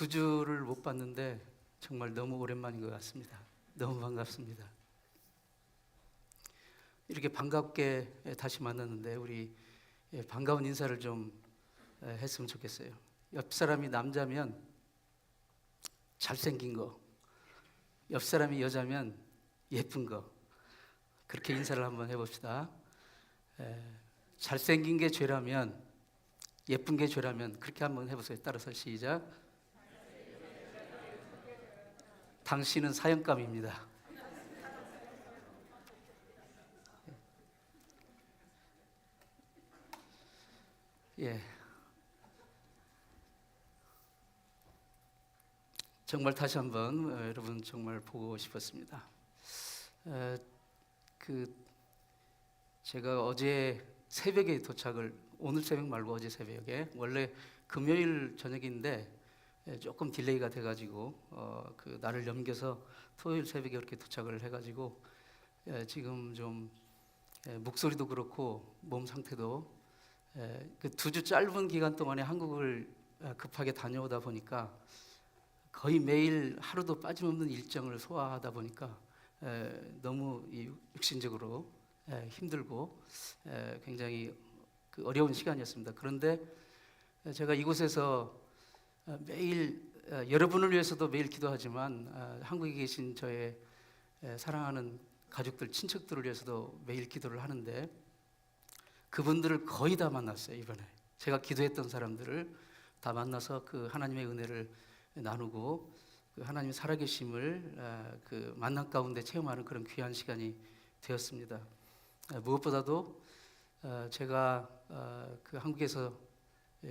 두 주를 못 봤는데 정말 너무 오랜만인 것 같습니다. 너무 반갑습니다. 이렇게 반갑게 다시 만났는데 우리 반가운 인사를 좀 했으면 좋겠어요. 옆 사람이 남자면 잘생긴 거, 옆 사람이 여자면 예쁜 거, 그렇게 인사를 한번 해봅시다. 잘생긴 게 죄라면, 예쁜 게 죄라면 그렇게 한번 해보세요. 따라서 시작. 당신은 사형감입니다. 예, 정말 다시 한번 여러분 정말 보고 싶었습니다. 그 제가 어제 새벽에 도착을, 오늘 새벽 말고 어제 새벽에, 원래 금요일 저녁인데 조금 딜레이가 돼가지고 그 날을 넘겨서 토요일 새벽에 이렇게 도착을 해가지고 지금 좀 목소리도 그렇고 몸 상태도 그 2주 짧은 기간 동안에 한국을 급하게 다녀오다 보니까 거의 매일 하루도 빠짐없는 일정을 소화하다 보니까 너무 육신적으로 힘들고 굉장히 그 어려운 시간이었습니다. 그런데 제가 이곳에서 매일 여러분을 위해서도 매일 기도하지만 한국에 계신 저의 사랑하는 가족들, 친척들을 위해서도 매일 기도를 하는데 그분들을 거의 다 만났어요. 이번에 제가 기도했던 사람들을 다 만나서 그 하나님의 은혜를 나누고 그 하나님의 살아계심을 그 만남 가운데 체험하는 그런 귀한 시간이 되었습니다. 무엇보다도 제가 그 한국에서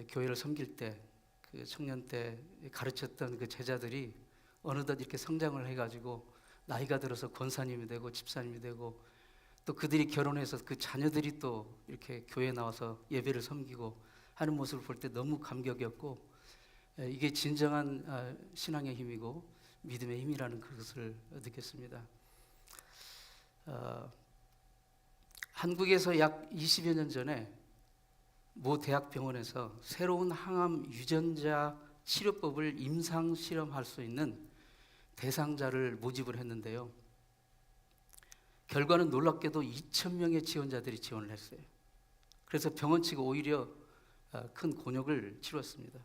교회를 섬길 때 그 청년 때 가르쳤던 그 제자들이 어느덧 이렇게 성장을 해가지고 나이가 들어서 권사님이 되고 집사님이 되고 또 그들이 결혼해서 그 자녀들이 또 이렇게 교회에 나와서 예배를 섬기고 하는 모습을 볼 때 너무 감격이었고 이게 진정한 신앙의 힘이고 믿음의 힘이라는 그것을 느꼈습니다. 한국에서 약 20여 년 전에 모 대학병원에서 새로운 항암 유전자 치료법을 임상 실험할 수 있는 대상자를 모집을 했는데요. 결과는 놀랍게도 2,000명의 지원자들이 지원을 했어요. 그래서 병원 측이 오히려 큰 곤욕을 치렀습니다.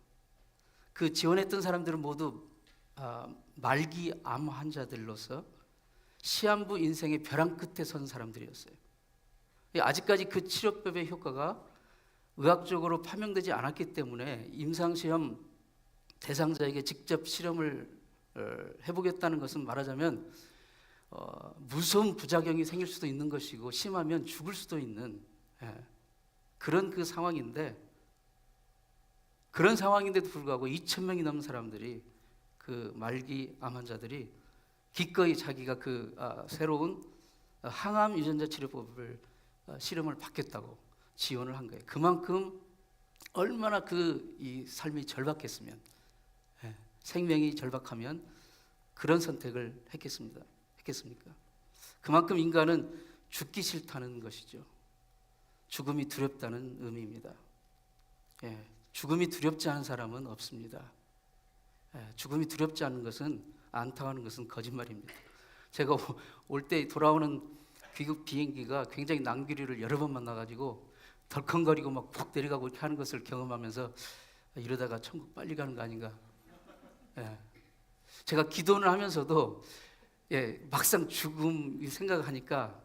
그 지원했던 사람들은 모두 말기 암 환자들로서 시한부 인생의 벼랑 끝에 선 사람들이었어요. 아직까지 그 치료법의 효과가 의학적으로 파명되지 않았기 때문에 임상시험 대상자에게 직접 실험을 해보겠다는 것은 말하자면 무서운 부작용이 생길 수도 있는 것이고 심하면 죽을 수도 있는 그런 그 상황인데, 그런 상황인데도 불구하고 2,000명이 넘는 사람들이, 그 말기 암 환자들이 기꺼이 자기가 그 새로운 항암 유전자 치료법을 실험을 받겠다고 지원을 한 거예요. 그만큼 얼마나 이 삶이 절박했으면, 생명이 절박하면 그런 선택을 했겠습니까? 그만큼 인간은 죽기 싫다는 것이죠. 죽음이 두렵다는 의미입니다. 죽음이 두렵지 않은 사람은 없습니다. 죽음이 두렵지 않은 것은, 안타하는 것은 거짓말입니다. 제가 올 때 돌아오는 귀국 비행기가 굉장히 낭비류를 여러 번 만나가지고 덜컹거리고 막 푹 내려가고 이렇게 하는 것을 경험하면서 이러다가 천국 빨리 가는 거 아닌가. 제가 기도를 하면서도 막상 죽음 생각하니까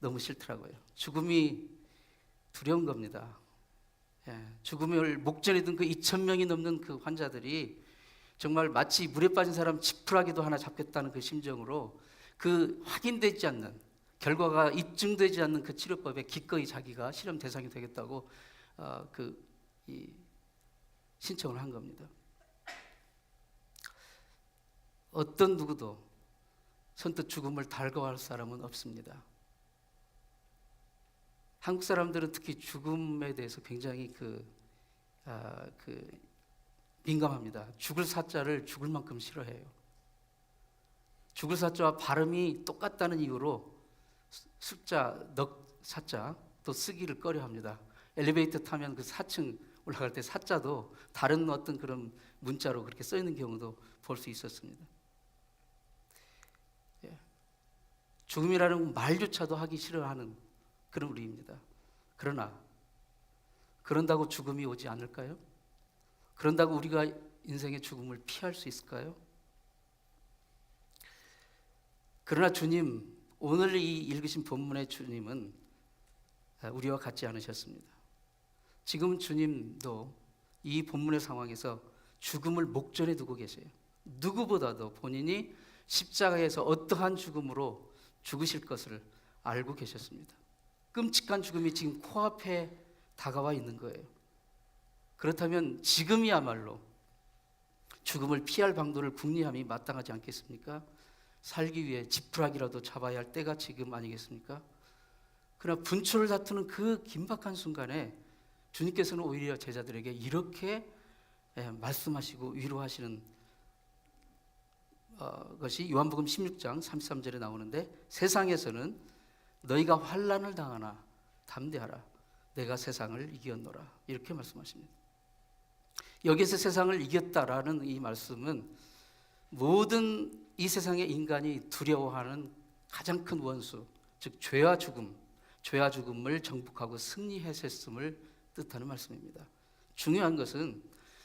너무 싫더라고요. 죽음이 두려운 겁니다. 죽음을 목전에 둔 그 2,000명이 넘는 그 환자들이 정말 마치 물에 빠진 사람 지푸라기도 하나 잡겠다는 그 심정으로 그 확인되지 않는, 결과가 입증되지 않는 그 치료법에 기꺼이 자기가 실험 대상이 되겠다고 신청을 한 겁니다. 어떤 누구도 선뜻 죽음을 달궈할 사람은 없습니다. 한국 사람들은 특히 죽음에 대해서 굉장히 민감합니다. 죽을 사자를 죽을 만큼 싫어해요. 죽을 사자와 발음이 똑같다는 이유로 숫자, 넉 사자 또 쓰기를 꺼려합니다. 엘리베이터 타면 그 4층 올라갈 때 사자도 다른 어떤 그런 문자로 그렇게 써 있는 경우도 볼 수 있었습니다. 예. 죽음이라는 말조차도 하기 싫어하는 그런 우리입니다. 그러나 그런다고 죽음이 오지 않을까요? 그런다고 우리가 인생의 죽음을 피할 수 있을까요? 그러나 주님, 오늘 이 읽으신 본문의 주님은 우리와 같지 않으셨습니다. 지금 주님도 이 본문의 상황에서 죽음을 목전에 두고 계세요. 누구보다도 본인이 십자가에서 어떠한 죽음으로 죽으실 것을 알고 계셨습니다. 끔찍한 죽음이 지금 코앞에 다가와 있는 거예요. 그렇다면 지금이야말로 죽음을 피할 방도를 궁리함이 마땅하지 않겠습니까? 살기 위해 지푸라기라도 잡아야 할 때가 지금 아니겠습니까? 그러나 분초를 다투는 그 긴박한 순간에 주님께서는 오히려 제자들에게 이렇게 말씀하시고 위로하시는 것이 요한복음 16장 33절에 나오는데, 세상에서는 너희가 환난을 당하나 담대하라, 내가 세상을 이겼노라, 이렇게 말씀하십니다. 여기서 세상을 이겼다라는 이 말씀은 모든 이 세상의 인간이 두려워하는 가장 큰 원수, 즉 죄와 죽음을 정복하고 승리했음을 뜻하는 말씀입니다. 중요한 것은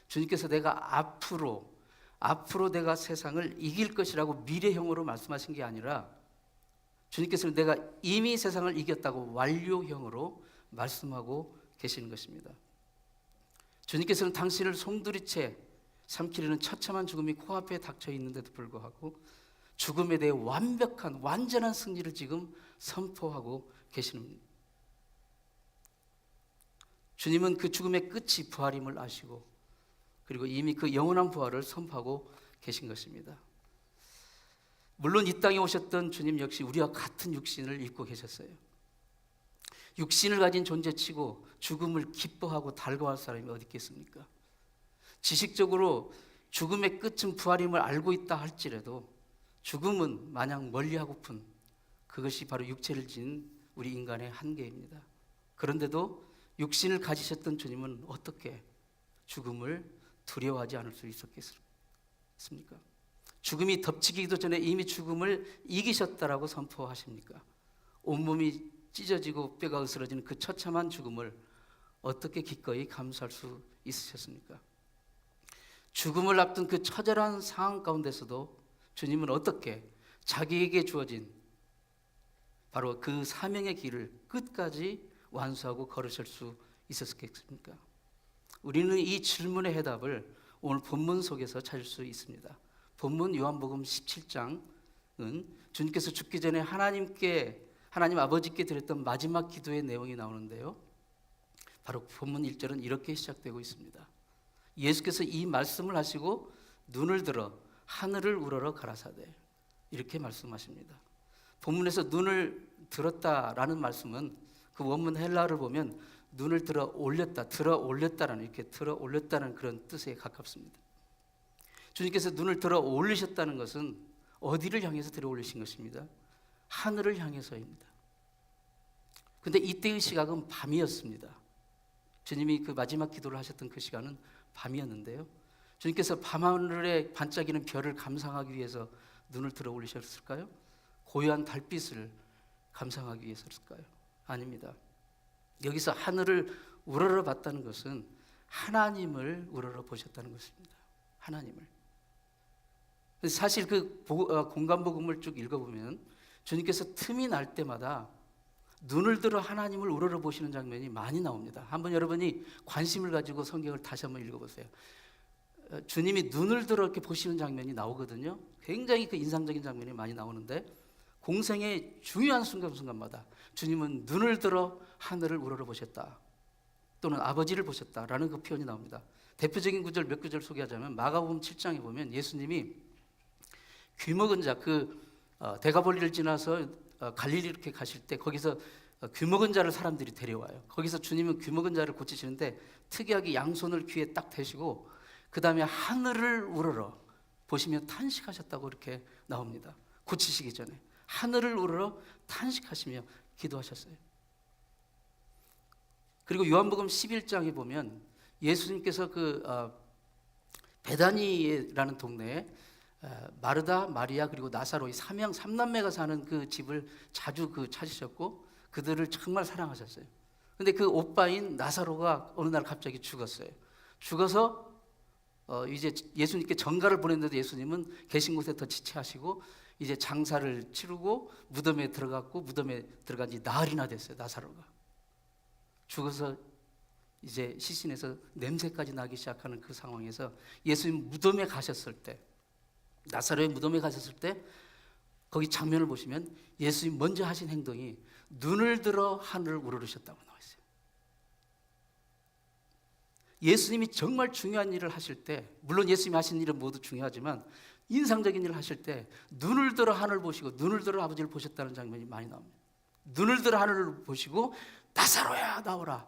주님께서 내가 앞으로 내가 세상을 이길 것이라고 미래형으로 말씀하신 게 아니라, 주님께서는 내가 이미 세상을 이겼다고 완료형으로 말씀하고 계시는 것입니다. 주님께서는 당신을 송두리째 삼키려는 처참한 죽음이 코앞에 닥쳐 있는데도 불구하고 죽음에 대해 완전한 승리를 지금 선포하고 계시는, 주님은 그 죽음의 끝이 부활임을 아시고 그리고 이미 그 영원한 부활을 선포하고 계신 것입니다. 물론 이 땅에 오셨던 주님 역시 우리와 같은 육신을 입고 계셨어요. 육신을 가진 존재치고 죽음을 기뻐하고 달궈할 사람이 어디 있겠습니까? 지식적으로 죽음의 끝은 부활임을 알고 있다 할지라도 죽음은 마냥 멀리하고픈 그것이 바로 육체를 지닌 우리 인간의 한계입니다. 그런데도 육신을 가지셨던 주님은 어떻게 죽음을 두려워하지 않을 수 있었겠습니까? 죽음이 덮치기도 전에 이미 죽음을 이기셨다라고 선포하십니까? 온몸이 찢어지고 뼈가 으스러지는 그 처참한 죽음을 어떻게 기꺼이 감수할 수 있으셨습니까? 죽음을 앞둔 그 처절한 상황 가운데서도 주님은 어떻게 자기에게 주어진 바로 그 사명의 길을 끝까지 완수하고 걸으실 수 있었겠습니까? 우리는 이 질문의 해답을 오늘 본문 속에서 찾을 수 있습니다. 본문 요한복음 17장은 주님께서 죽기 전에 하나님 아버지께 드렸던 마지막 기도의 내용이 나오는데요, 바로 본문 1절은 이렇게 시작되고 있습니다. 예수께서 이 말씀을 하시고 눈을 들어 하늘을 우러러 가라사대, 이렇게 말씀하십니다. 본문에서 눈을 들었다라는 말씀은 그 원문 헬라어를 보면 눈을 들어 올렸다라는, 이렇게 들어 올렸다는 그런 뜻에 가깝습니다. 주님께서 눈을 들어 올리셨다는 것은 어디를 향해서 들어 올리신 것입니다? 하늘을 향해서입니다. 근데 이때의 시각은 밤이었습니다. 주님이 그 마지막 기도를 하셨던 그 시간은 밤이었는데요, 주님께서 밤하늘에 반짝이는 별을 감상하기 위해서 눈을 들어 올리셨을까요? 고요한 달빛을 감상하기 위해서였을까요? 아닙니다. 여기서 하늘을 우러러 봤다는 것은 하나님을 우러러 보셨다는 것입니다. 하나님을. 사실 그 공간복음을 쭉 읽어보면 주님께서 틈이 날 때마다 눈을 들어 하나님을 우러러 보시는 장면이 많이 나옵니다. 한번 여러분이 관심을 가지고 성경을 다시 한번 읽어보세요. 주님이 눈을 들어 이렇게 보시는 장면이 나오거든요. 굉장히 그 인상적인 장면이 많이 나오는데, 공생의 중요한 순간순간마다 주님은 눈을 들어 하늘을 우러러 보셨다, 또는 아버지를 보셨다라는 그 표현이 나옵니다. 대표적인 구절 몇 구절 소개하자면 마가복음 7장에 보면 예수님이 귀먹은 자, 대가볼리를 지나서 갈릴리 이렇게 가실 때 거기서 귀먹은 자를 사람들이 데려와요. 거기서 주님은 귀먹은 자를 고치시는데 특이하게 양손을 귀에 딱 대시고 그 다음에 하늘을 우러러 보시며 탄식하셨다고 이렇게 나옵니다. 고치시기 전에 하늘을 우러러 탄식하시며 기도하셨어요. 그리고 요한복음 11장에 보면 예수님께서 베다니라는 동네에 마르다, 마리아 그리고 나사로 이 삼남매가 사는 그 집을 자주 찾으셨고 그들을 정말 사랑하셨어요. 근데 그 오빠인 나사로가 어느 날 갑자기 죽었어요. 죽어서 이제 예수님께 전가를 보냈는데 예수님은 계신 곳에 더 지체하시고 이제 장사를 치르고 무덤에 들어갔고 무덤에 들어간 지 나흘이나 됐어요. 나사로가 죽어서 이제 시신에서 냄새까지 나기 시작하는 그 상황에서 예수님 무덤에 가셨을 때, 나사로의 무덤에 가셨을 때 거기 장면을 보시면 예수님 먼저 하신 행동이 눈을 들어 하늘을 우러르셨다고 나와 있어요. 예수님이 정말 중요한 일을 하실 때, 물론 예수님이 하신 일은 모두 중요하지만 인상적인 일을 하실 때 눈을 들어 하늘을 보시고 눈을 들어 아버지를 보셨다는 장면이 많이 나옵니다. 눈을 들어 하늘을 보시고 나사로야 나오라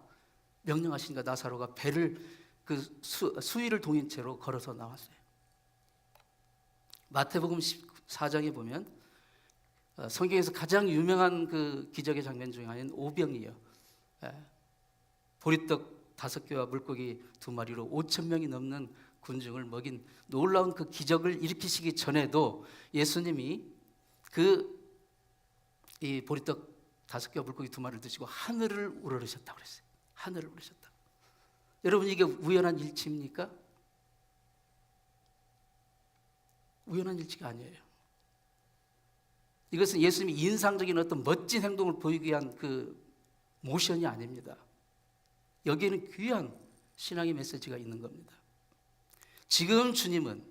명령하시니까 나사로가 배를 수위를 동인 채로 걸어서 나왔어요. 마태복음 14장에 보면 성경에서 가장 유명한 그 기적의 장면 중에 하나는 오병이에요. 보리떡 5개와 물고기 2마리로 5,000명이 넘는 군중을 먹인 놀라운 그 기적을 일으키시기 전에도 예수님이 이 보리떡 5개와 물고기 2마리를 드시고 하늘을 우러르셨다고 그랬어요. 하늘을 우러르셨다. 여러분 이게 우연한 일치입니까? 우연한 일치가 아니에요. 이것은 예수님이 인상적인 어떤 멋진 행동을 보이기 위한 그 모션이 아닙니다. 여기에는 귀한 신앙의 메시지가 있는 겁니다. 지금 주님은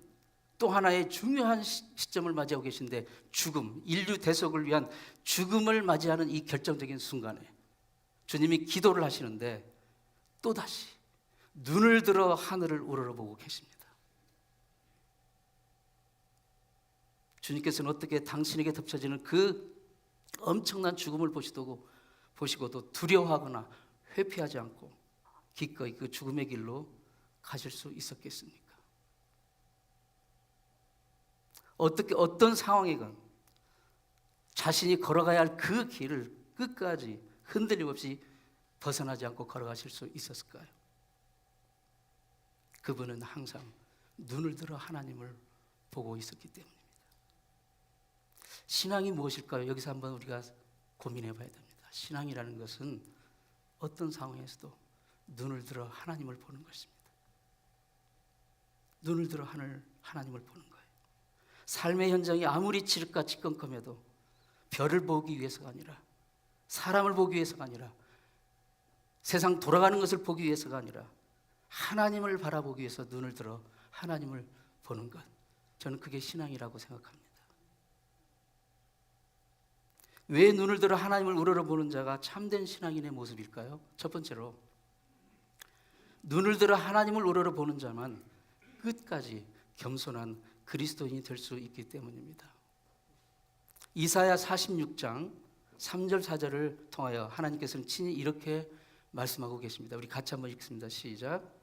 또 하나의 중요한 시점을 맞이하고 계신데 죽음, 인류 대속을 위한 죽음을 맞이하는 이 결정적인 순간에 주님이 기도를 하시는데 또다시 눈을 들어 하늘을 우러러보고 계십니다. 주님께서는 어떻게 당신에게 덮쳐지는 그 엄청난 죽음을 보시고도 두려워하거나 회피하지 않고 기꺼이 그 죽음의 길로 가실 수 있었겠습니까? 어떤 상황이건 자신이 걸어가야 할 그 길을 끝까지 흔들림 없이 벗어나지 않고 걸어가실 수 있었을까요? 그분은 항상 눈을 들어 하나님을 보고 있었기 때문입니다. 신앙이 무엇일까요? 여기서 한번 우리가 고민해 봐야 됩니다. 신앙이라는 것은 어떤 상황에서도 눈을 들어 하나님을 보는 것입니다. 눈을 들어 하나님을 보는 거예요. 삶의 현장이 아무리 칠흑같이 컴컴해도 별을 보기 위해서가 아니라 사람을 보기 위해서가 아니라 세상 돌아가는 것을 보기 위해서가 아니라 하나님을 바라보기 위해서 눈을 들어 하나님을 보는 것, 저는 그게 신앙이라고 생각합니다. 왜 눈을 들어 하나님을 우러러보는 자가 참된 신앙인의 모습일까요? 첫 번째로 눈을 들어 하나님을 우러러보는 자만 끝까지 겸손한 그리스도인이 될 수 있기 때문입니다. 이사야 46장 3절 4절을 통하여 하나님께서는 친히 이렇게 말씀하고 계십니다. 우리 같이 한번 읽습니다. 시작.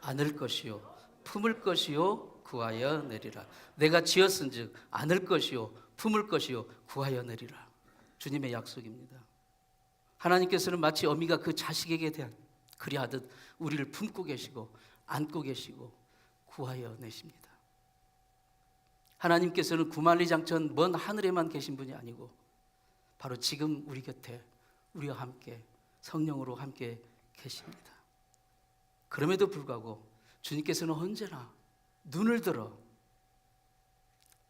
안을 것이요 품을 것이요 구하여 내리라. 내가 지었은즉 안을 것이요 품을 것이요 구하여 내리라. 주님의 약속입니다. 하나님께서는 마치 어미가 그 자식에게 대한 그리하듯 우리를 품고 계시고 안고 계시고 구하여 내십니다. 하나님께서는 구만리장천 먼 하늘에만 계신 분이 아니고 바로 지금 우리 곁에 우리와 함께 성령으로 함께 계십니다. 그럼에도 불구하고 주님께서는 언제나 눈을 들어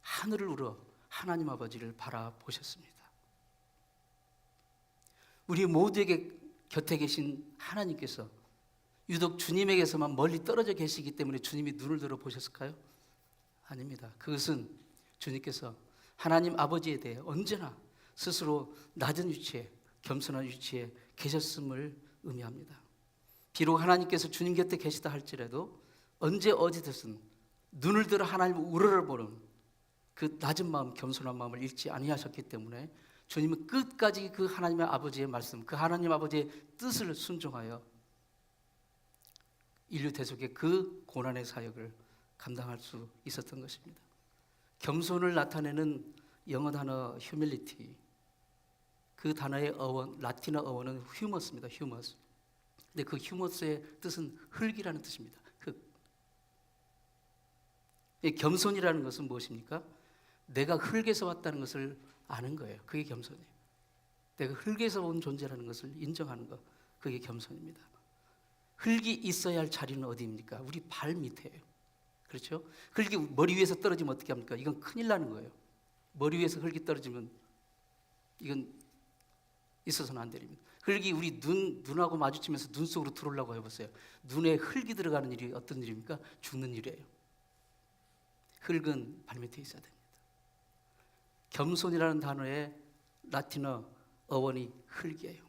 하늘을 우러 하나님 아버지를 바라보셨습니다. 우리 모두에게 곁에 계신 하나님께서 유독 주님에게서만 멀리 떨어져 계시기 때문에 주님이 눈을 들어 보셨을까요? 아닙니다. 그것은 주님께서 하나님 아버지에 대해 언제나 스스로 낮은 위치에 겸손한 위치에 계셨음을 의미합니다. 비록 하나님께서 주님 곁에 계시다 할지라도 언제 어디든 눈을 들어 하나님을 우러러보는 그 낮은 마음, 겸손한 마음을 잃지 아니하셨기 때문에 주님은 끝까지 그 하나님의 아버지의 말씀, 그 하나님 아버지의 뜻을 순종하여 인류 대속의 그 고난의 사역을 감당할 수 있었던 것입니다. 겸손을 나타내는 영어 단어 humility, 그 단어의 어원, 라틴어 어원은 humus입니다. humus. 근데 그 humus의 뜻은 흙이라는 뜻입니다. 흙. 이 겸손이라는 것은 무엇입니까? 내가 흙에서 왔다는 것을 아는 거예요. 그게 겸손이에요. 내가 흙에서 온 존재라는 것을 인정하는 것, 그게 겸손입니다. 흙이 있어야 할 자리는 어디입니까? 우리 발 밑에예요. 그렇죠? 흙이 머리 위에서 떨어지면 어떻게 합니까? 이건 큰일 나는 거예요. 머리 위에서 흙이 떨어지면 이건 있어서는 안 됩니다. 흙이 우리 눈하고 마주치면서 눈 속으로 들어오려고 해보세요. 눈에 흙이 들어가는 일이 어떤 일입니까? 죽는 일이에요. 흙은 발밑에 있어야 됩니다. 겸손이라는 단어의 라틴어 어원이 흙이에요.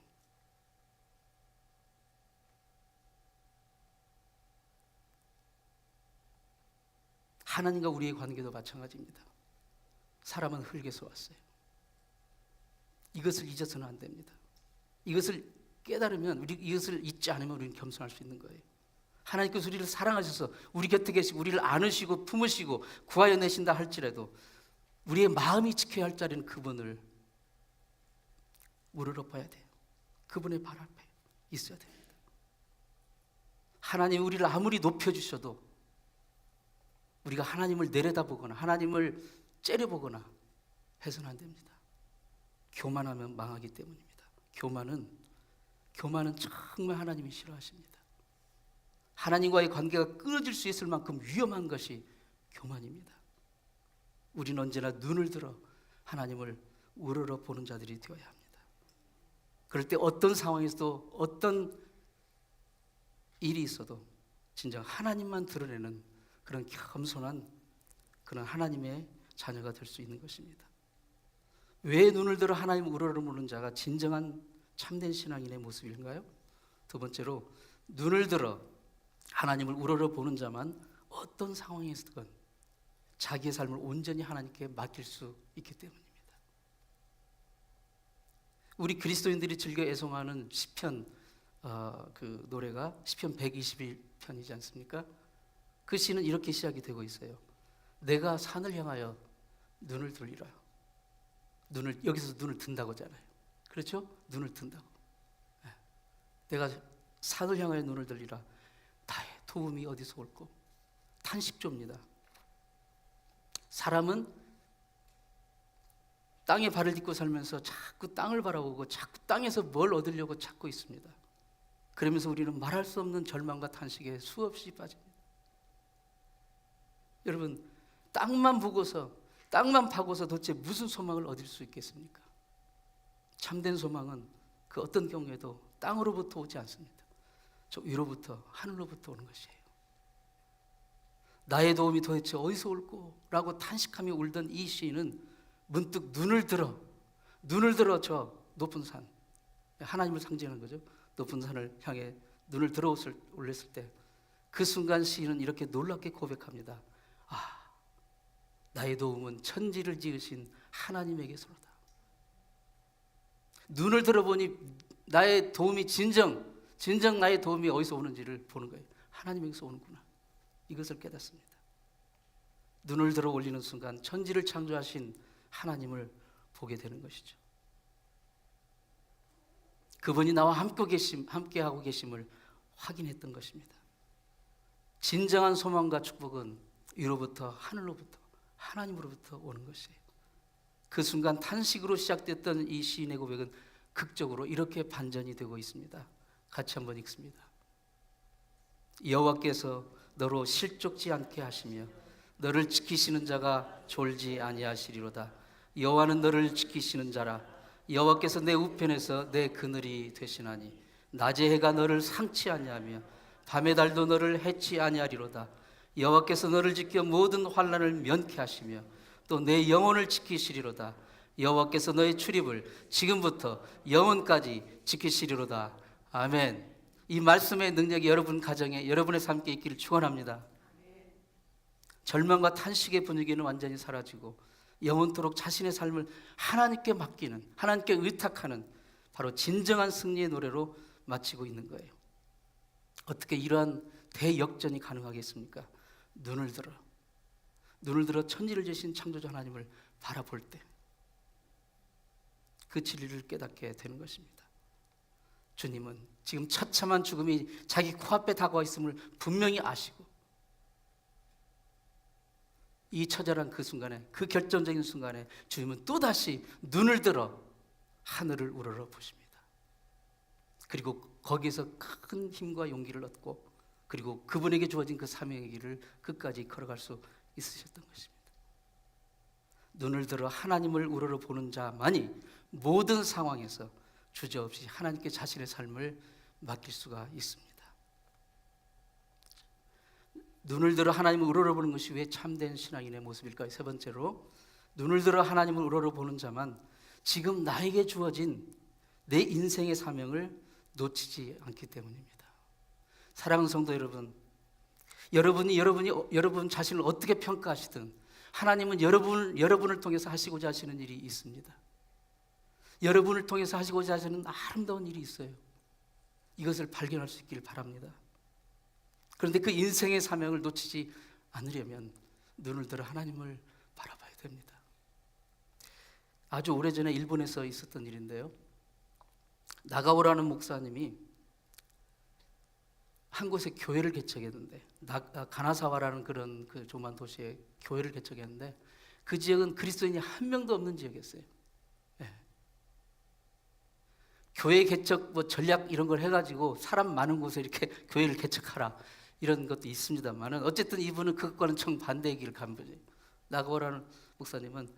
하나님과 우리의 관계도 마찬가지입니다. 사람은 흙에서 왔어요. 이것을 잊어서는 안 됩니다. 이것을 깨달으면, 이것을 잊지 않으면 우리는 겸손할 수 있는 거예요. 하나님께서 우리를 사랑하셔서 우리 곁에 계시고 우리를 안으시고 품으시고 구하여 내신다 할지라도 우리의 마음이 지켜야 할 자리는 그분을 우러러봐야 돼요. 그분의 발 앞에 있어야 됩니다. 하나님이 우리를 아무리 높여주셔도 우리가 하나님을 내려다보거나 하나님을 째려보거나 해서는 안 됩니다. 교만하면 망하기 때문입니다. 교만은 정말 하나님이 싫어하십니다. 하나님과의 관계가 끊어질 수 있을 만큼 위험한 것이 교만입니다. 우리는 언제나 눈을 들어 하나님을 우러러 보는 자들이 되어야 합니다. 그럴 때 어떤 상황에서도 어떤 일이 있어도 진정 하나님만 드러내는 그런 겸손한 그런 하나님의 자녀가 될 수 있는 것입니다. 왜 눈을 들어 하나님을 우러러 보는 자가 진정한 참된 신앙인의 모습인가요? 두 번째로, 눈을 들어 하나님을 우러러 보는 자만 어떤 상황에서든 자기의 삶을 온전히 하나님께 맡길 수 있기 때문입니다. 우리 그리스도인들이 즐겨 애송하는 시편, 그 노래가 시편 121편이지 않습니까? 그 시는 이렇게 시작이 되고 있어요. 내가 산을 향하여 눈을 들리라. 여기서 눈을 든다고 하잖아요. 그렇죠? 눈을 든다고. 내가 산을 향하여 눈을 들리라. 나의 도움이 어디서 올꼬? 탄식조입니다. 사람은 땅에 발을 딛고 살면서 자꾸 땅을 바라보고 자꾸 땅에서 뭘 얻으려고 찾고 있습니다. 그러면서 우리는 말할 수 없는 절망과 탄식에 수없이 빠집니다. 여러분, 땅만 파고서 도대체 무슨 소망을 얻을 수 있겠습니까? 참된 소망은 그 어떤 경우에도 땅으로부터 오지 않습니다. 저 위로부터, 하늘로부터 오는 것이에요. 나의 도움이 도대체 어디서 올꼬? 라고 탄식하며 울던 이 시인은 문득 눈을 들어 저 높은 산, 하나님을 상징하는 거죠. 높은 산을 향해 눈을 들어 올렸을 때 그 순간 시인은 이렇게 놀랍게 고백합니다. 나의 도움은 천지를 지으신 하나님에게서로다. 눈을 들어보니 나의 도움이 진정 나의 도움이 어디서 오는지를 보는 거예요. 하나님에게서 오는구나. 이것을 깨닫습니다. 눈을 들어 올리는 순간 천지를 창조하신 하나님을 보게 되는 것이죠. 그분이 나와 함께하고 계심을 확인했던 것입니다. 진정한 소망과 축복은 위로부터, 하늘로부터, 하나님으로부터 오는 것이에요. 그 순간 탄식으로 시작됐던 이 시인의 고백은 극적으로 이렇게 반전이 되고 있습니다. 같이 한번 읽습니다. 여호와께서 너로 실족지 않게 하시며 너를 지키시는 자가 졸지 아니하시리로다. 여호와는 너를 지키시는 자라. 여호와께서 내 우편에서 내 그늘이 되시나니 낮의 해가 너를 상치 아니하며 밤의 달도 너를 해치 아니하리로다. 여호와께서 너를 지켜 모든 환난을 면케 하시며 또 내 영혼을 지키시리로다. 여호와께서 너의 출입을 지금부터 영원까지 지키시리로다. 아멘. 이 말씀의 능력이 여러분 가정에, 여러분의 삶에 있기를 축원합니다. 절망과 탄식의 분위기는 완전히 사라지고 영원토록 자신의 삶을 하나님께 맡기는, 하나님께 의탁하는 바로 진정한 승리의 노래로 마치고 있는 거예요. 어떻게 이러한 대역전이 가능하겠습니까? 눈을 들어 천지를 지으신 창조주 하나님을 바라볼 때 그 진리를 깨닫게 되는 것입니다. 주님은 지금 처참한 죽음이 자기 코앞에 다가와 있음을 분명히 아시고 이 처절한 그 순간에, 그 결정적인 순간에 주님은 또다시 눈을 들어 하늘을 우러러 보십니다. 그리고 거기에서 큰 힘과 용기를 얻고 그리고 그분에게 주어진 그 사명의 길을 끝까지 걸어갈 수 있으셨던 것입니다. 눈을 들어 하나님을 우러러 보는 자만이 모든 상황에서 주저없이 하나님께 자신의 삶을 맡길 수가 있습니다. 눈을 들어 하나님을 우러러보는 것이 왜 참된 신앙인의 모습일까요? 세 번째로, 눈을 들어 하나님을 우러러보는 자만 지금 나에게 주어진 내 인생의 사명을 놓치지 않기 때문입니다. 사랑하는 성도 여러분, 여러분 자신을 어떻게 평가하시든 하나님은 여러분을 통해서 하시고자 하시는 일이 있습니다. 여러분을 통해서 하시고자 하시는 아름다운 일이 있어요. 이것을 발견할 수 있기를 바랍니다. 그런데 그 인생의 사명을 놓치지 않으려면 눈을 들어 하나님을 바라봐야 됩니다. 아주 오래전에 일본에서 있었던 일인데요, 나가오라는 목사님이 한 곳에 교회를 개척했는데, 가나사와라는 그런 그 조그만 도시에 교회를 개척했는데 그 지역은 그리스도인이 한 명도 없는 지역이었어요. 네. 교회 개척 전략 이런 걸 해가지고 사람 많은 곳에 이렇게 교회를 개척하라 이런 것도 있습니다만은 어쨌든 이분은 그것과는 정반대의 길을 간 거죠. 나가오라는 목사님은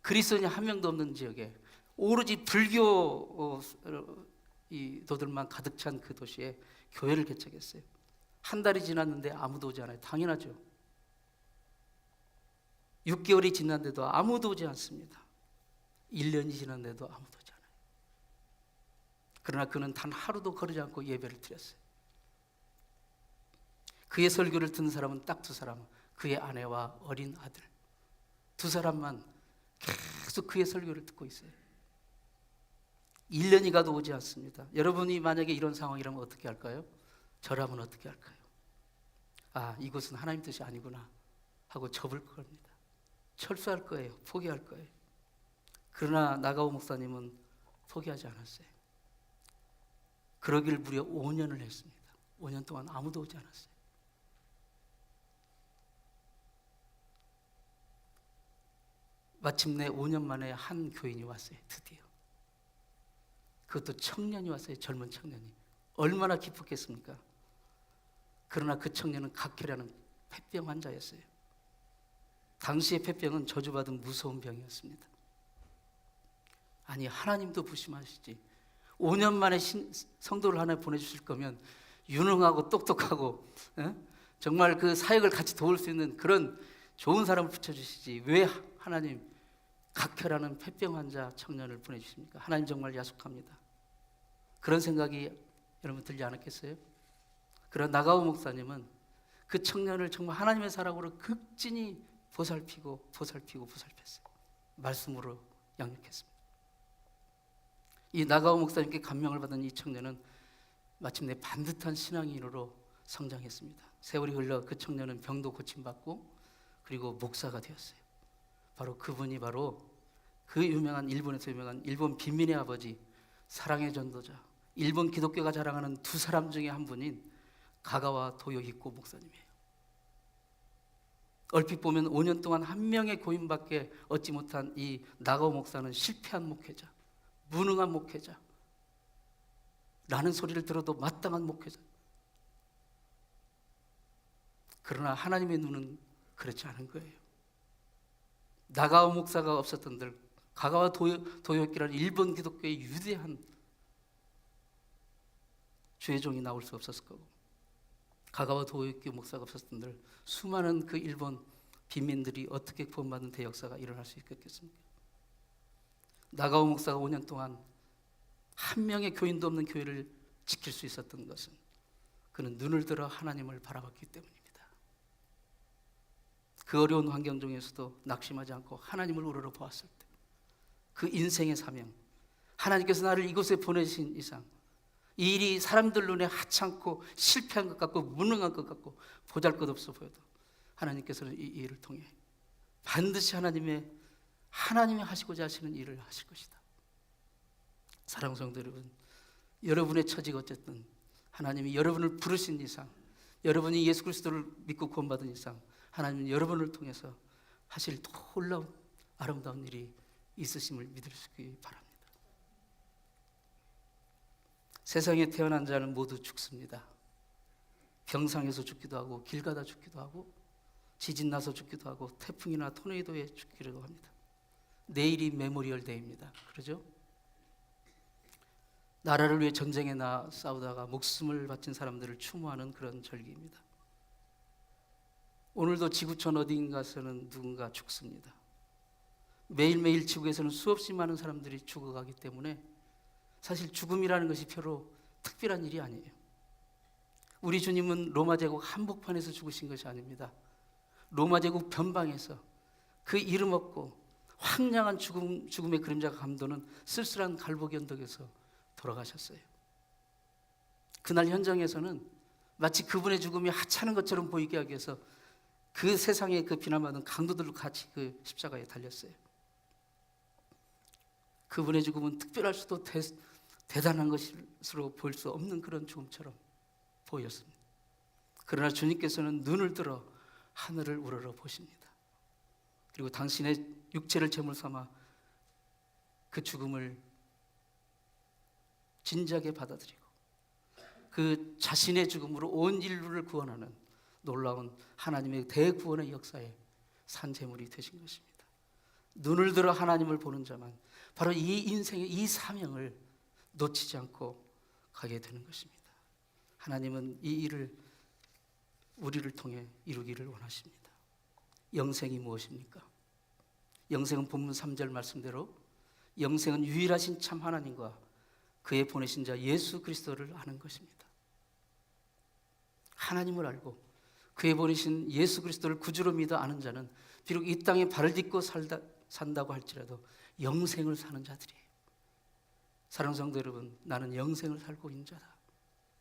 그리스도인이 한 명도 없는 지역에 오로지 불교 도들만 가득 찬 그 도시에 교회를 개척했어요. 한 달이 지났는데 아무도 오지 않아요. 당연하죠. 6개월이 지났는데도 아무도 오지 않습니다. 1년이 지났는데도 아무도 오지 않아요. 그러나 그는 단 하루도 거르지 않고 예배를 드렸어요. 그의 설교를 듣는 사람은 딱 두 사람, 그의 아내와 어린 아들, 두 사람만 계속 그의 설교를 듣고 있어요. 1년이 가도 오지 않습니다. 여러분이 만약에 이런 상황이라면 어떻게 할까요? 저라면 어떻게 할까요? 아, 이것은 하나님 뜻이 아니구나 하고 접을 겁니다. 철수할 거예요. 포기할 거예요. 그러나 나가오 목사님은 포기하지 않았어요. 그러길 무려 5년을 했습니다. 5년 동안 아무도 오지 않았어요. 마침내 5년 만에 한 교인이 왔어요. 드디어. 그것도 청년이 왔어요. 젊은 청년이. 얼마나 기뻤겠습니까? 그러나 그 청년은 각혈하는 폐병 환자였어요. 당시의 폐병은 저주받은 무서운 병이었습니다. 아니, 하나님도 부심하시지 5년 만에 성도를 하나 보내주실 거면 유능하고 똑똑하고 정말 그 사역을 같이 도울 수 있는 그런 좋은 사람을 붙여주시지 왜 하나님 각혈하는 폐병 환자 청년을 보내주십니까? 하나님 정말 야속합니다. 그런 생각이 여러분 들지 않았겠어요? 그러나 나가오 목사님은 그 청년을 정말 하나님의 사랑으로 극진히 보살폈어요. 말씀으로 양육했습니다. 이 나가오 목사님께 감명을 받은 이 청년은 마침내 반듯한 신앙인으로 성장했습니다. 세월이 흘러 그 청년은 병도 고침받고 그리고 목사가 되었어요. 그분이 그 일본에서 유명한 일본 빈민의 아버지, 사랑의 전도자, 일본 기독교가 자랑하는 두 사람 중에 한 분인 가가와 도요히코 목사님이에요. 얼핏 보면 5년 동안 한 명의 교인밖에 얻지 못한 이 나가오 목사는 실패한 목회자, 무능한 목회자 라는 소리를 들어도 마땅한 목회자. 그러나 하나님의 눈은 그렇지 않은 거예요. 나가오 목사가 없었던들 가가와 도요히코라는 일본 기독교의 위대한 주의 종이 나올 수 없었을 거고, 가가와 도요히코 목사가 없었던들 수많은 그 일본 빈민들이 어떻게 구원받는 대역사가 일어날 수 있겠습니까? 나가오 목사가 5년 동안 한 명의 교인도 없는 교회를 지킬 수 있었던 것은 그는 눈을 들어 하나님을 바라봤기 때문입니다. 그 어려운 환경 중에서도 낙심하지 않고 하나님을 우러러 보았을 때 그 인생의 사명, 하나님께서 나를 이곳에 보내신 이상 이 일이 사람들 눈에 하찮고 실패한 것 같고 무능한 것 같고 보잘것없어 보여도 하나님께서는 이 일을 통해 반드시 하나님이 하시고자 하시는 일을 하실 것이다. 사랑하는 성도 여러분, 여러분의 처지가 어쨌든 하나님이 여러분을 부르신 이상, 여러분이 예수 그리스도를 믿고 구원받은 이상, 하나님은 여러분을 통해서 하실 놀라운 아름다운 일이 있으심을 믿으시기 바랍니다. 세상에 태어난 자는 모두 죽습니다. 병상에서 죽기도 하고, 길 가다 죽기도 하고, 지진 나서 죽기도 하고, 태풍이나 토네이도에 죽기도 합니다. 내일이 메모리얼 데이입니다. 그러죠? 나라를 위해 전쟁에 싸우다가 목숨을 바친 사람들을 추모하는 그런 절기입니다. 오늘도 지구촌 어디인가에서는 누군가 죽습니다. 매일매일 지구에서는 수없이 많은 사람들이 죽어가기 때문에 사실 죽음이라는 것이 별로 특별한 일이 아니에요. 우리 주님은 로마 제국 한복판에서 죽으신 것이 아닙니다. 로마 제국 변방에서 그 이름 없고 황량한 죽음의 그림자가 감도는 쓸쓸한 갈보기 언덕에서 돌아가셨어요. 그날 현장에서는 마치 그분의 죽음이 하찮은 것처럼 보이게 하기 위해서 그 세상에 그 비난받은 강도들과 같이 그 십자가에 달렸어요. 그분의 죽음은 특별할 수도 대단한 것으로 보일 수 없는 그런 죽음처럼 보였습니다. 그러나 주님께서는 눈을 들어 하늘을 우러러 보십니다. 그리고 당신의 육체를 제물 삼아 그 죽음을 진지하게 받아들이고 그 자신의 죽음으로 온 인류를 구원하는 놀라운 하나님의 대구원의 역사에 산 제물이 되신 것입니다. 눈을 들어 하나님을 보는 자만 바로 이 인생의 이 사명을 놓치지 않고 가게 되는 것입니다. 하나님은 이 일을 우리를 통해 이루기를 원하십니다. 영생이 무엇입니까? 영생은 본문 3절 말씀대로 영생은 유일하신 참 하나님과 그의 보내신 자 예수 그리스도를 아는 것입니다. 하나님을 알고 그의 보내신 예수 그리스도를 구주로 믿어 아는 자는 비록 이 땅에 발을 딛고 산다고 할지라도 영생을 사는 자들이에요. 사랑하는 성도 여러분, 나는 영생을 살고 있는 자다.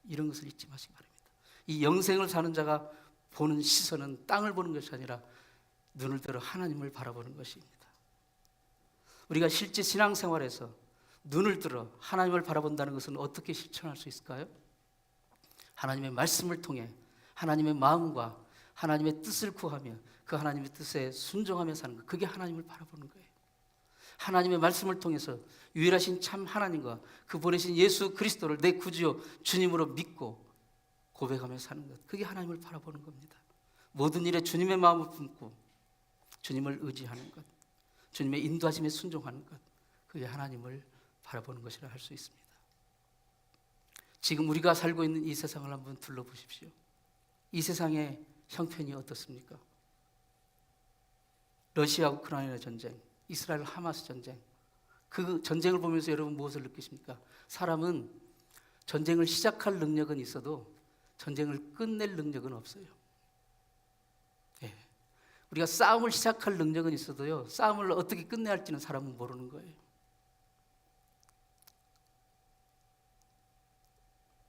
이런 것을 잊지 마시기 바랍니다. 이 영생을 사는 자가 보는 시선은 땅을 보는 것이 아니라 눈을 들어 하나님을 바라보는 것입니다. 우리가 실제 신앙생활에서 눈을 들어 하나님을 바라본다는 것은 어떻게 실천할 수 있을까요? 하나님의 말씀을 통해 하나님의 마음과 하나님의 뜻을 구하며 그 하나님의 뜻에 순종하며 사는 것, 그게 하나님을 바라보는 거예요. 하나님의 말씀을 통해서 유일하신 참 하나님과 그 보내신 예수 그리스도를 내 구주요 주님으로 믿고 고백하며 사는 것, 그게 하나님을 바라보는 겁니다. 모든 일에 주님의 마음을 품고 주님을 의지하는 것, 주님의 인도하심에 순종하는 것, 그게 하나님을 바라보는 것이라 할 수 있습니다. 지금 우리가 살고 있는 이 세상을 한번 둘러보십시오. 이 세상의 형편이 어떻습니까? 러시아 우크라이나 전쟁, 이스라엘 하마스 전쟁, 그 전쟁을 보면서 여러분 무엇을 느끼십니까? 사람은 전쟁을 시작할 능력은 있어도 전쟁을 끝낼 능력은 없어요. 예. 우리가 싸움을 시작할 능력은 있어도요, 싸움을 어떻게 끝내야 할지는 사람은 모르는 거예요.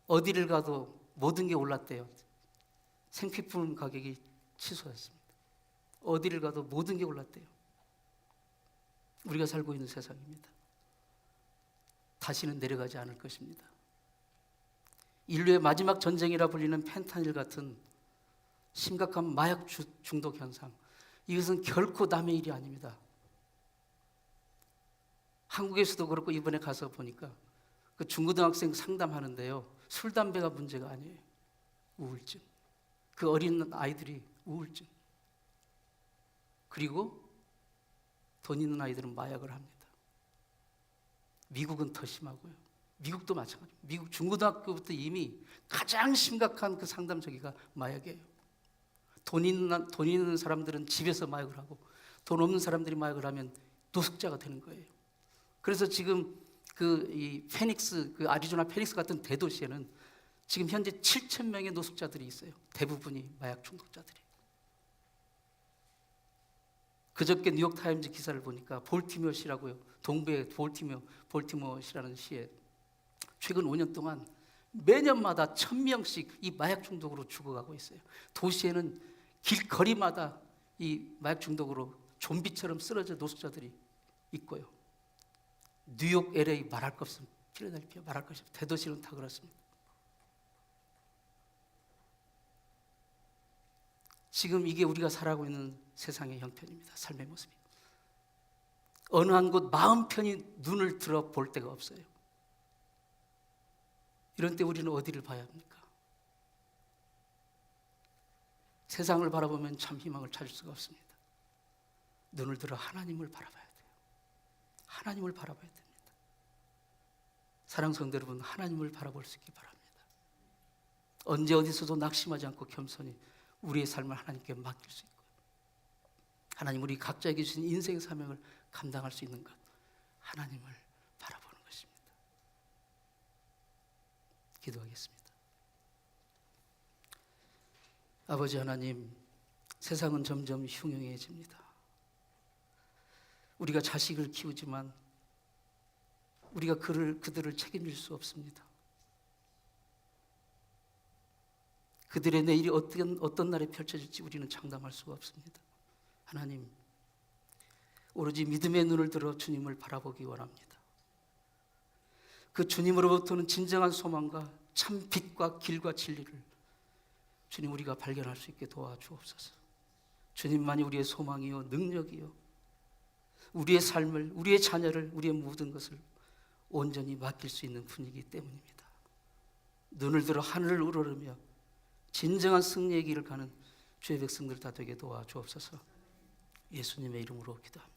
어디를 가도 모든 게 올랐대요. 생필품 가격이 치솟았습니다. 어디를 가도 모든 게 올랐대요. 우리가 살고 있는 세상입니다. 다시는 내려가지 않을 것입니다. 인류의 마지막 전쟁이라 불리는 펜타닐 같은 심각한 마약 중독 현상, 이것은 결코 남의 일이 아닙니다. 한국에서도 그렇고 이번에 가서 보니까 그 중고등학생 상담하는데요, 술, 담배가 문제가 아니에요. 우울증. 그 어린 아이들이 우울증. 그리고 돈 있는 아이들은 마약을 합니다. 미국은 더 심하고요. 미국도 마찬가지입니다. 미국 중고등학교부터 이미 가장 심각한 그 상담 저기가 마약이에요. 돈 있는 사람들은 집에서 마약을 하고 돈 없는 사람들이 마약을 하면 노숙자가 되는 거예요. 그래서 지금 이 페닉스, 그 아리조나 페닉스 같은 대도시에는 지금 현재 7,000명의 노숙자들이 있어요. 대부분이 마약 중독자들이. 그저께 뉴욕타임즈 기사를 보니까 볼티모어 시라고요. 동부의 볼티모어 시라는 시에 최근 5년 동안 매년마다 1,000명씩 이 마약 중독으로 죽어가고 있어요. 도시에는 길거리마다 이 마약 중독으로 좀비처럼 쓰러져 노숙자들이 있고요. 뉴욕, LA 말할 것 없습니다. 필라델피아 말할 것 없습니다. 대도시는 다 그렇습니다. 지금 이게 우리가 살아가고 있는 세상의 형편입니다. 삶의 모습이. 어느 한 곳 마음 편히 눈을 들어 볼 데가 없어요. 이런 때 우리는 어디를 봐야 합니까? 세상을 바라보면 참 희망을 찾을 수가 없습니다. 눈을 들어 하나님을 바라봐야 돼요. 하나님을 바라봐야 됩니다. 사랑하는 성도 여러분, 하나님을 바라볼 수 있기 바랍니다. 언제 어디서도 낙심하지 않고 겸손히 우리의 삶을 하나님께 맡길 수 있고요. 하나님 우리 각자에게 주신 인생의 사명을 감당할 수 있는 것, 하나님을 바라보는 것입니다. 기도하겠습니다. 아버지 하나님, 세상은 점점 흉흉해집니다. 우리가 자식을 키우지만 우리가 그들을 책임질 수 없습니다. 그들의 내일이 어떤 날에 펼쳐질지 우리는 장담할 수가 없습니다. 하나님, 오로지 믿음의 눈을 들어 주님을 바라보기 원합니다. 그 주님으로부터는 진정한 소망과 참 빛과 길과 진리를 주님 우리가 발견할 수 있게 도와주옵소서. 주님만이 우리의 소망이요 능력이요 우리의 삶을, 우리의 자녀를, 우리의 모든 것을 온전히 맡길 수 있는 분이기 때문입니다. 눈을 들어 하늘을 우러르며 진정한 승리의 길을 가는 주의 백성들 다 되게 도와주옵소서. 예수님의 이름으로 기도합니다.